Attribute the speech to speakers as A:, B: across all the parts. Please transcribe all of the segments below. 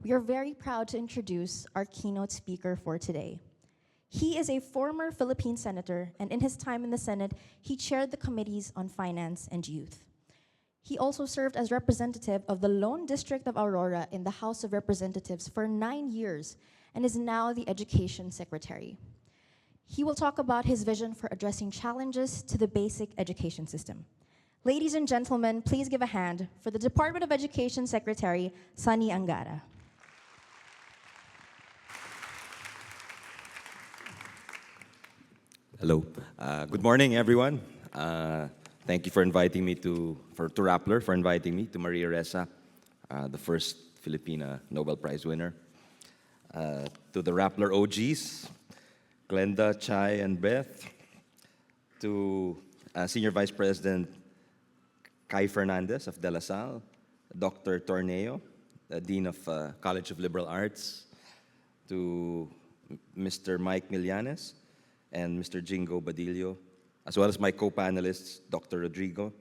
A: We are very proud to introduce our keynote speaker for today. He is a former Philippine senator, and in his time in the Senate, he chaired the committees on finance and youth. He also served as representative of the Lone District of Aurora in the House of Representatives for 9 years and is now the Education Secretary. He will talk about his vision for addressing challenges to the basic education system. Ladies and gentlemen, please give a hand for the Department of Education Secretary, Sonny Angara.
B: Hello. Good morning, everyone. Thank you for inviting me to Rappler, for inviting me to Maria Ressa, the first Filipina Nobel Prize winner. To the Rappler OGs, Glenda, Chai, and Beth. To Senior Vice President Kai Fernandez of De La Salle, Dr. Torneo, the Dean of College of Liberal Arts, to Mr. Mike Millanes, and Mr. Jingo Badillo, as well as my co-panelists, Dr. Rodrigo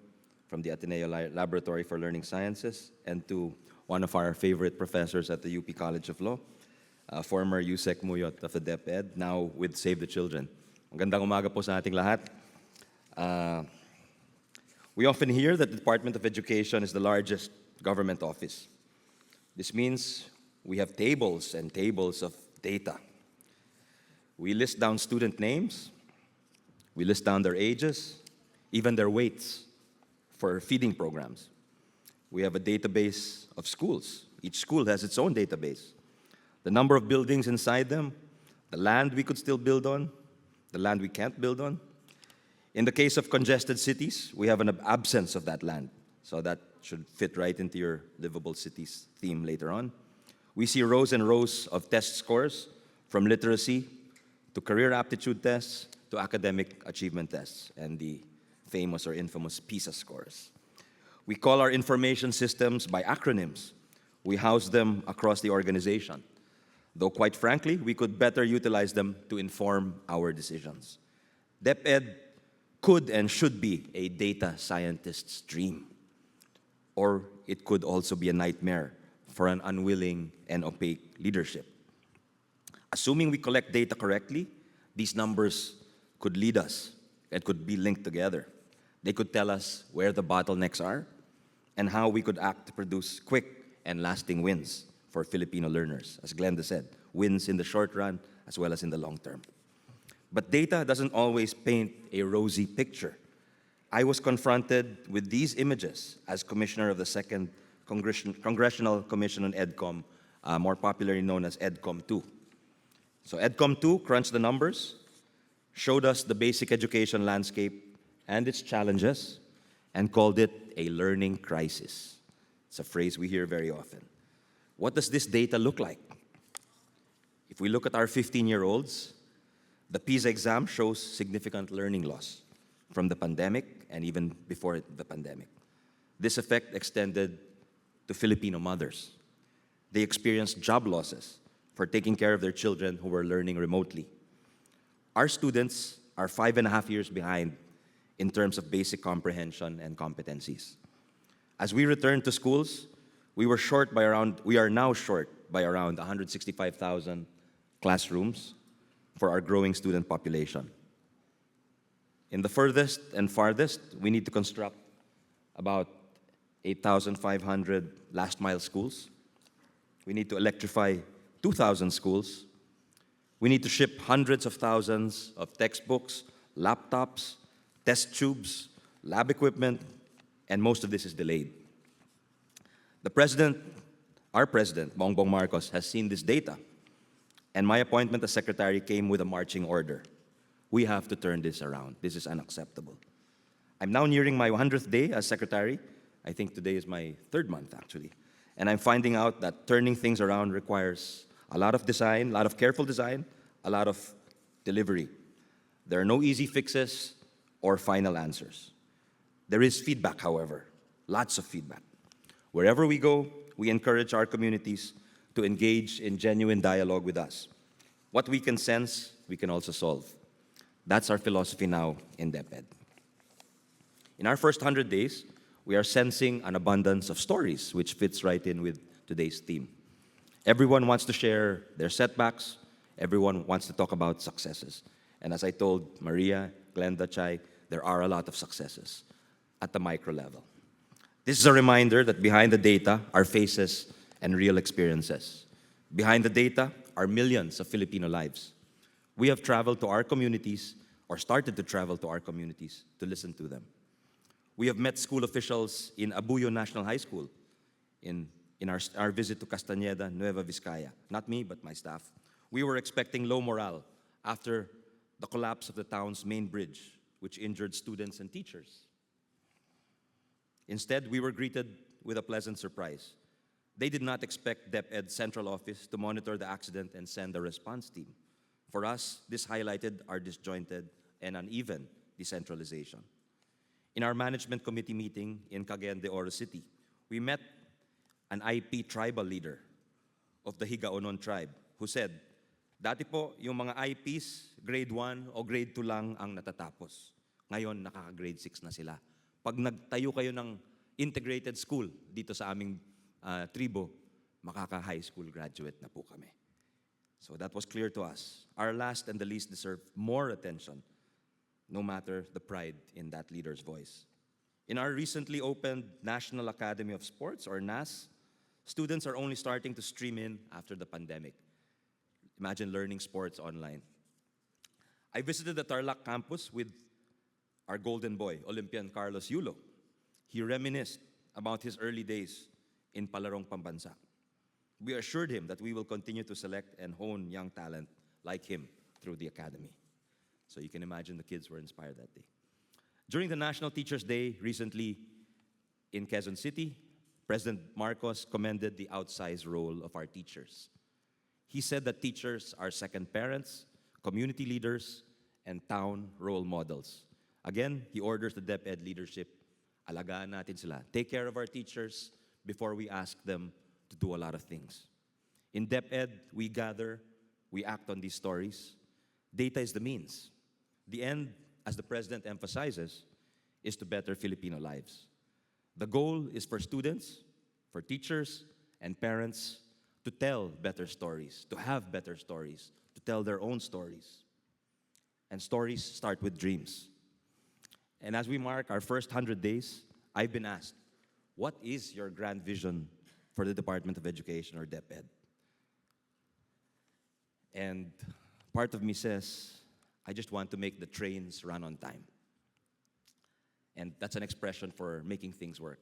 B: from the Ateneo Laboratory for Learning Sciences, and to one of our favorite professors at the UP College of Law, former Yusek Muyot of the DepEd, now with Save the Children. Magandang umaga po sa ating lahat. We often hear that the Department of Education is the largest government office. This means we have tables and tables of data. We list down student names, we list down their ages, even their weights for feeding programs. We have a database of schools. Each school has its own database. The number of buildings inside them, the land we could still build on, the land we can't build on. In the case of congested cities, we have an absence of that land. So that should fit right into your livable cities theme later on. We see rows and rows of test scores from literacy to career aptitude tests, to academic achievement tests, and the famous or infamous PISA scores. We call our information systems by acronyms. We house them across the organization, though quite frankly, we could better utilize them to inform our decisions. DepEd could and should be a data scientist's dream, or it could also be a nightmare for an unwilling and opaque leadership. Assuming we collect data correctly, these numbers could lead us and could be linked together. They could tell us where the bottlenecks are and how we could act to produce quick and lasting wins for Filipino learners. As Glenda said, wins in the short run as well as in the long term. But data doesn't always paint a rosy picture. I was confronted with these images as commissioner of the Second Congressional Commission on EDCOM, more popularly known as EDCOM 2. So EDCOM 2 crunched the numbers, showed us the basic education landscape and its challenges, and called it a learning crisis. It's a phrase we hear very often. What does this data look like? If we look at our 15-year-olds, the PISA exam shows significant learning loss from the pandemic and even before the pandemic. This effect extended to Filipino mothers. They experienced job losses for taking care of their children who were learning remotely. Our students are 5.5 years behind in terms of basic comprehension and competencies. As we return to schools, we are now short by around 165,000 classrooms for our growing student population. In the furthest and farthest, we need to construct about 8,500 last-mile schools. We need to electrify 2,000 schools. We need to ship hundreds of thousands of textbooks, laptops, test tubes, lab equipment, and most of this is delayed. Our president, Bongbong Marcos, has seen this data, and my appointment as secretary came with a marching order. We have to turn this around. This is unacceptable. I'm now nearing my 100th day as secretary. I think today is my 3rd month, actually. And I'm finding out that turning things around requires a lot of design, a lot of careful design, a lot of delivery. There are no easy fixes or final answers. There is feedback, however, lots of feedback. Wherever we go, we encourage our communities to engage in genuine dialogue with us. What we can sense, we can also solve. That's our philosophy now in DepEd. In our first 100 days, we are sensing an abundance of stories, which fits right in with today's theme. Everyone wants to share their setbacks. Everyone wants to talk about successes. And as I told Maria, Glenda, Chai, there are a lot of successes at the micro level. This is a reminder that behind the data are faces and real experiences. Behind the data are millions of Filipino lives. We have traveled to our communities, or started to travel to our communities, to listen to them. We have met school officials in Abuyo National High School in our visit to Castañeda, Nueva Vizcaya. Not me, but my staff. We were expecting low morale after the collapse of the town's main bridge, which injured students and teachers. Instead, we were greeted with a pleasant surprise. They did not expect DepEd's central office to monitor the accident and send a response team. For us, this highlighted our disjointed and uneven decentralization. In our management committee meeting in Cagayan de Oro City, we met an IP tribal leader of the Higaonon tribe who said, dati po, yung mga IPs, grade 1 o grade 2 lang ang natatapos. Ngayon, nakaka-grade 6 na sila. Pag nagtayo kayo ng integrated school dito sa aming tribo, makaka-high school graduate na po kami. So that was clear to us. Our last and the least deserve more attention, no matter the pride in that leader's voice. In our recently opened National Academy of Sports, or NAS, students are only starting to stream in after the pandemic. Imagine learning sports online. I visited the Tarlac campus with our golden boy, Olympian Carlos Yulo. He reminisced about his early days in Palarong Pambansa. We assured him that we will continue to select and hone young talent like him through the academy. So you can imagine the kids were inspired that day. During the National Teachers' Day recently in Quezon City, President Marcos commended the outsized role of our teachers. He said that teachers are second parents, community leaders, and town role models. Again, he orders the DepEd leadership, alagaan natin sila. Take care of our teachers before we ask them to do a lot of things. In DepEd, we gather, we act on these stories. Data is the means. The end, as the President emphasizes, is to better Filipino lives. The goal is for students, for teachers, and parents to tell better stories, to have better stories, to tell their own stories. And stories start with dreams. And as we mark our first 100 days, I've been asked, what is your grand vision for the Department of Education, or DepEd? And part of me says, I just want to make the trains run on time. And that's an expression for making things work.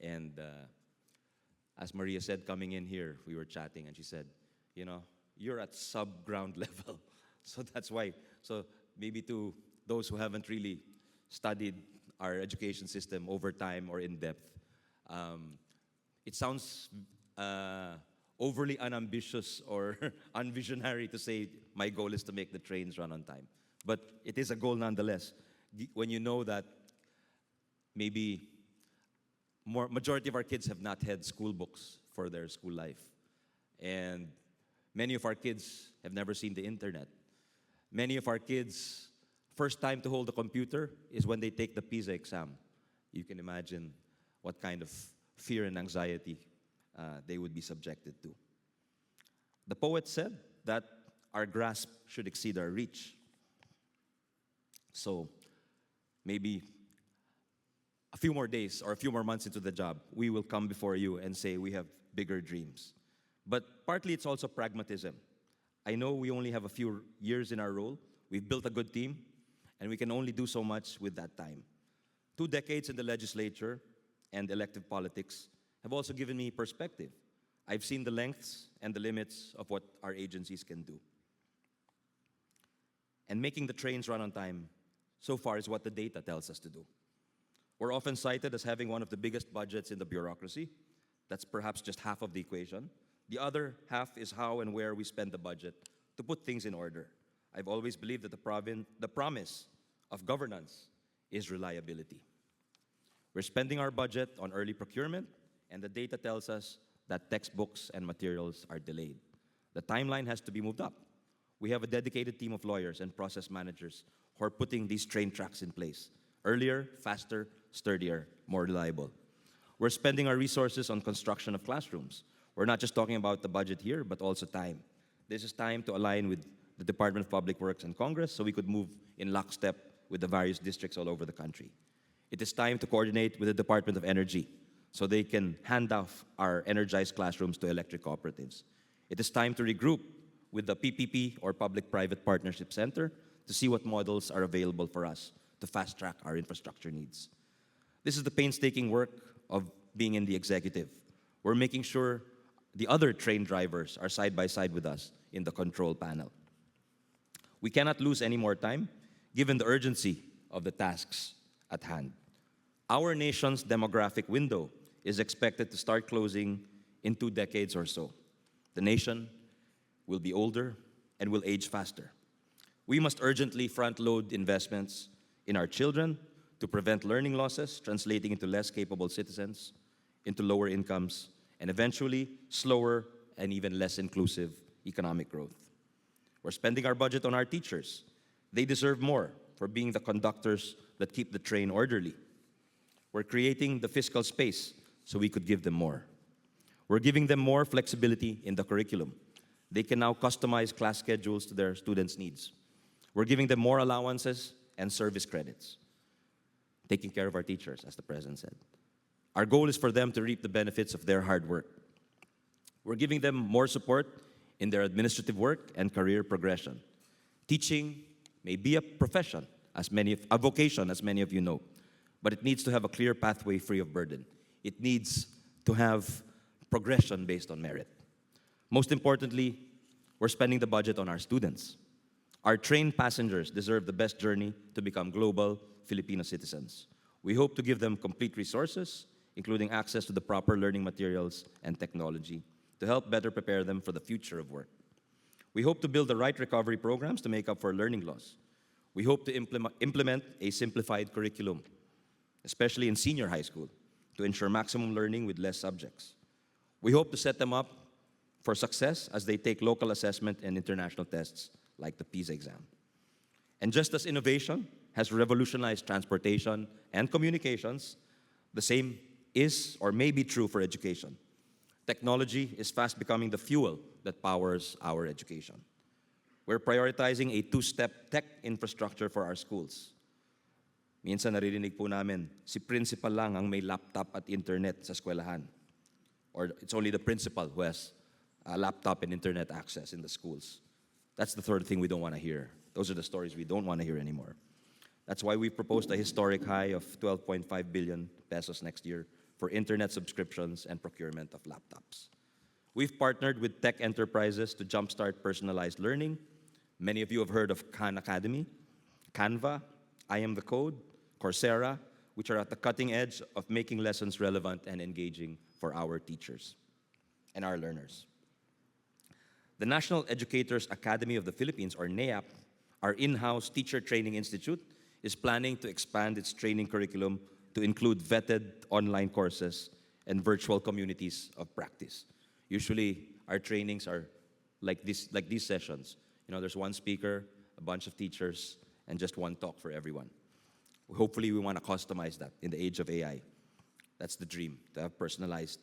B: And as Maria said, coming in here, we were chatting, and she said, you know, you're at sub-ground level. So that's why. So maybe to those who haven't really studied our education system over time or in depth, it sounds overly unambitious or unvisionary to say my goal is to make the trains run on time. But it is a goal nonetheless. When you know that maybe majority of our kids have not had school books for their school life. And many of our kids have never seen the internet. Many of our kids, first time to hold a computer is when they take the PISA exam. You can imagine what kind of fear and anxiety they would be subjected to. The poet said that our grasp should exceed our reach. So maybe a few more days or a few more months into the job, we will come before you and say we have bigger dreams. But partly it's also pragmatism. I know we only have a few years in our role. We've built a good team, and we can only do so much with that time. 2 decades in the legislature and elective politics have also given me perspective. I've seen the lengths and the limits of what our agencies can do. And making the trains run on time, so far, is what the data tells us to do. We're often cited as having one of the biggest budgets in the bureaucracy. That's perhaps just half of the equation. The other half is how and where we spend the budget to put things in order. I've always believed that the promise of governance is reliability. We're spending our budget on early procurement, and the data tells us that textbooks and materials are delayed. The timeline has to be moved up. We have a dedicated team of lawyers and process managers who are putting these train tracks in place. Earlier, faster, sturdier, more reliable. We're spending our resources on construction of classrooms. We're not just talking about the budget here, but also time. This is time to align with the Department of Public Works and Congress so we could move in lockstep with the various districts all over the country. It is time to coordinate with the Department of Energy so they can hand off our energized classrooms to electric cooperatives. It is time to regroup with the PPP or Public-Private Partnership Center to see what models are available for us to fast-track our infrastructure needs. This is the painstaking work of being in the executive. We're making sure the other train drivers are side by side with us in the control panel. We cannot lose any more time, given the urgency of the tasks at hand. Our nation's demographic window is expected to start closing in 2 decades or so. The nation will be older and will age faster. We must urgently front-load investments in our children to prevent learning losses, translating into less capable citizens, into lower incomes, and eventually slower and even less inclusive economic growth. We're spending our budget on our teachers. They deserve more for being the conductors that keep the train orderly. We're creating the fiscal space so we could give them more. We're giving them more flexibility in the curriculum. They can now customize class schedules to their students' needs. We're giving them more allowances and service credits. Taking care of our teachers, as the President said. Our goal is for them to reap the benefits of their hard work. We're giving them more support in their administrative work and career progression. Teaching may be a profession, a vocation, as many of you know, but it needs to have a clear pathway free of burden. It needs to have progression based on merit. Most importantly, we're spending the budget on our students. Our train passengers deserve the best journey to become global Filipino citizens. We hope to give them complete resources, including access to the proper learning materials and technology, to help better prepare them for the future of work. We hope to build the right recovery programs to make up for learning loss. We hope to implement a simplified curriculum, especially in senior high school, to ensure maximum learning with less subjects. We hope to set them up for success as they take local assessment and international tests like the PISA exam. And just as innovation has revolutionized transportation and communications, the same is or may be true for education. Technology is fast becoming the fuel that powers our education. We're prioritizing a 2-step tech infrastructure for our schools. Minsan naririnig po namin, si principal lang ang may laptop at internet sa eskwelahan. Or it's only the principal who has a laptop and internet access in the schools. That's the third thing we don't want to hear. Those are the stories we don't want to hear anymore. That's why we proposed a historic high of 12.5 billion pesos next year for internet subscriptions and procurement of laptops. We've partnered with tech enterprises to jumpstart personalized learning. Many of you have heard of Khan Academy, Canva, I Am the Code, Coursera, which are at the cutting edge of making lessons relevant and engaging for our teachers and our learners. The National Educators Academy of the Philippines, or NEAP, our in-house teacher training institute, is planning to expand its training curriculum to include vetted online courses and virtual communities of practice. Usually, our trainings are like these sessions. You know, there's one speaker, a bunch of teachers, and just one talk for everyone. Hopefully, we want to customize that in the age of AI. That's the dream, to have personalized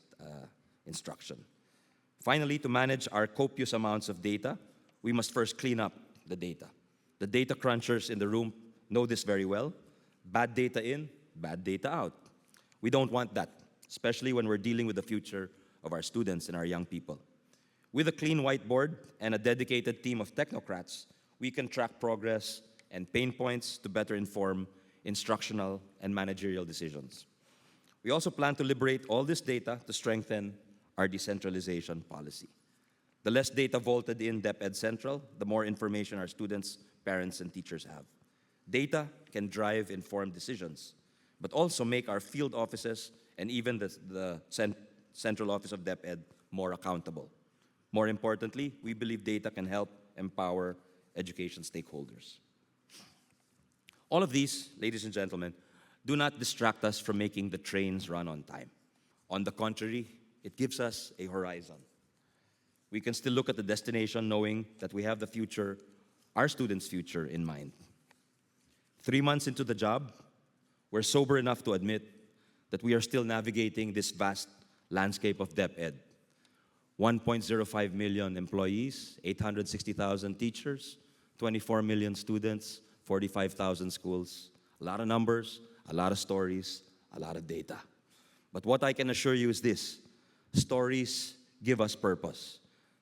B: instruction. Finally, to manage our copious amounts of data, we must first clean up the data. The data crunchers in the room know this very well. Bad data in, bad data out. We don't want that, especially when we're dealing with the future of our students and our young people. With a clean whiteboard and a dedicated team of technocrats, we can track progress and pain points to better inform instructional and managerial decisions. We also plan to liberate all this data to strengthen our decentralization policy. The less data vaulted in DepEd Central, the more information our students, parents, and teachers have. Data can drive informed decisions, but also make our field offices and even the central office of DepEd more accountable. More importantly, we believe data can help empower education stakeholders. All of these, ladies and gentlemen, do not distract us from making the trains run on time. On the contrary, it gives us a horizon. We can still look at the destination knowing that we have the future, our students' future, in mind. 3 months into the job, we're sober enough to admit that we are still navigating this vast landscape of DepEd. 1.05 million employees, 860,000 teachers, 24 million students, 45,000 schools. A lot of numbers, a lot of stories, a lot of data. But what I can assure you is this: stories give us purpose,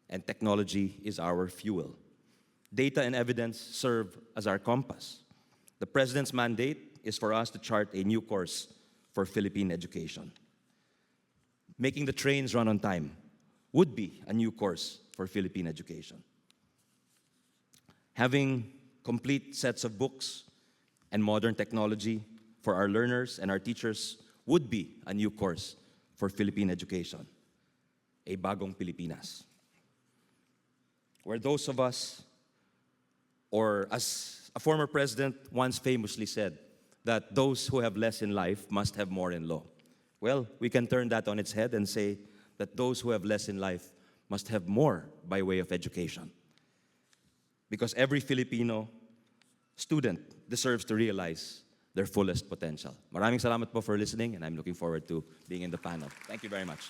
B: and technology is our fuel. Data and evidence serve as our compass. The President's mandate is for us to chart a new course for Philippine education. Making the trains run on time would be a new course for Philippine education. Having complete sets of books and modern technology for our learners and our teachers would be a new course for Philippine education. A bagong Pilipinas. Where those of us, or as a former president once famously said, that those who have less in life must have more in law. Well, we can turn that on its head and say that those who have less in life must have more by way of education. Because every Filipino student deserves to realize their fullest potential. Maraming salamat po for listening, and I'm looking forward to being in the panel. Thank you very much.